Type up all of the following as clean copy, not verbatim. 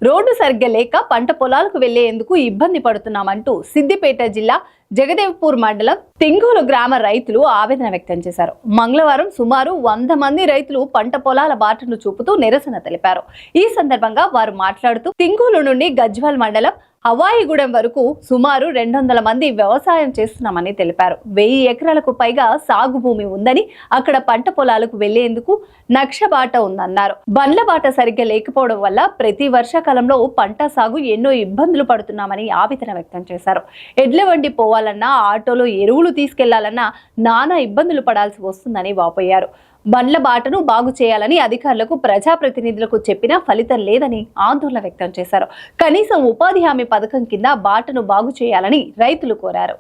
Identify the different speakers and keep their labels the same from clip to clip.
Speaker 1: Road సరిగ్గా లేక పంట పొలాలకు వెళ్లేందుకు ఇబ్బంది పడుతున్నామంటూ సిద్దిపేట జిల్లా జగదేవ్పూర్ మండలం తింగోలు గ్రామ రైతులు ఆవేదన వ్యక్తం చేశారు. మంగళవారం సుమారు 100 మంది రైతులు పంట పొలాల బాటను చూపుతూ నిరసన తెలిపారు. ఈ సందర్భంగా వారు మాట్లాడుతూ తింగోలు నుండి గజ్వల్ మండలం హవాయిగూడెం వరకు సుమారు 200 మంది వ్యవసాయం చేస్తున్నామని తెలిపారు. 1000 ఎకరాలకు పైగా సాగు భూమి ఉందని, అక్కడ పంట పొలాలకు వెళ్లేందుకు నక్షబాట ఉందన్నారు. బండ్ల బాట సరిగ్గా లేకపోవడం వల్ల ప్రతి వర్షాకాలంలో పంట సాగు ఎన్నో ఇబ్బందులు పడుతున్నామని ఆవేదన వ్యక్తం చేశారు. ఎడ్ల వండి పోవాలన్నా, ఆటోలో ఎరువులు తీసుకెళ్లాలన్నా నానా ఇబ్బందులు పడాల్సి వస్తుందని వాపోయారు. బండ్ల బాటను బాగు చేయాలని అధికారులకు, ప్రజాప్రతినిధులకు చెప్పినా ఫలితం లేదని ఆందోళన వ్యక్తం చేశారు. కనీసం ఉపాధి హామీ పథకం కింద బాటను బాగు చేయాలని రైతులు కోరారు.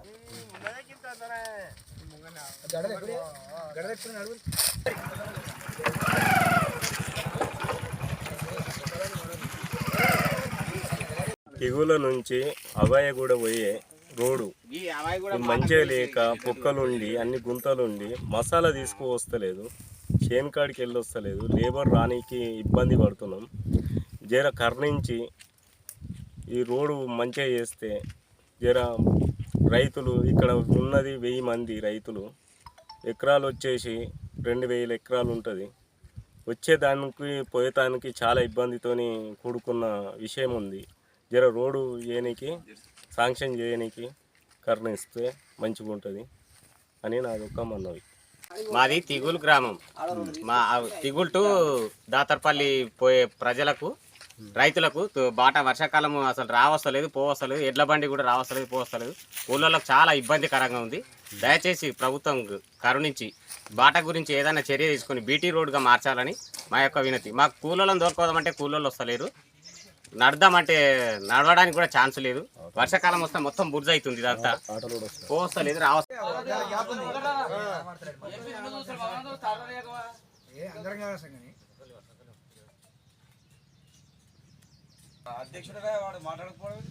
Speaker 2: తిగుల నుంచి అభయగూడ పోయే రోడ్డు మంచిగా లేక పొక్కలుండి అన్ని గుంతలుండి మసాలా తీసుకువస్తలేదు, చేను కాడికి వెళ్ళి వస్తలేదు, లేబర్ రానికి ఇబ్బంది పడుతున్నాం. జర కర్ణించి ఈ రోడ్డు మంచిగా చేస్తే జర రైతులు ఇక్కడ ఉన్నది 1000 మంది రైతులు, ఎకరాలు వచ్చేసి 2000 ఎకరాలు ఉంటుంది. వచ్చేదానికి పోయేదానికి చాలా ఇబ్బందితోని కూడుకున్న విషయం ఉంది. జర రోడ్డు చేయడానికి శాంక్షన్ చేయడానికి కర్ణిస్తే మంచిగా ఉంటుంది అని నా యొక్క మనవి.
Speaker 3: మాది తిగుల్ గ్రామం. మా తిగుల్ టు దాతర్పల్లి పోయే ప్రజలకు, రైతులకు బాట వర్షాకాలం అసలు రావస్తలేదు, పోవస్తలేదు. ఎడ్ల బండి కూడా రావస్తలేదు, పోవస్తలేదు. ఊళ్ళోకి చాలా ఇబ్బందికరంగా ఉంది. దయచేసి ప్రభుత్వం కరుణించి బాట గురించి ఏదైనా చర్య తీసుకొని బీటీ రోడ్గా మార్చాలని మా యొక్క వినతి. మాకు కూలోళ్ళని దొరకదామంటే కూలోళ్ళు వస్తలేరు, నడదామంటే నడవడానికి కూడా ఛాన్స్ లేదు. వర్షాకాలం వస్తే మొత్తం బుర్జ అవుతుంది, ఇదంతా పోవస్తలేదు,
Speaker 4: అధ్యక్షుడుగా వాడు మాట్లాడకపోవడం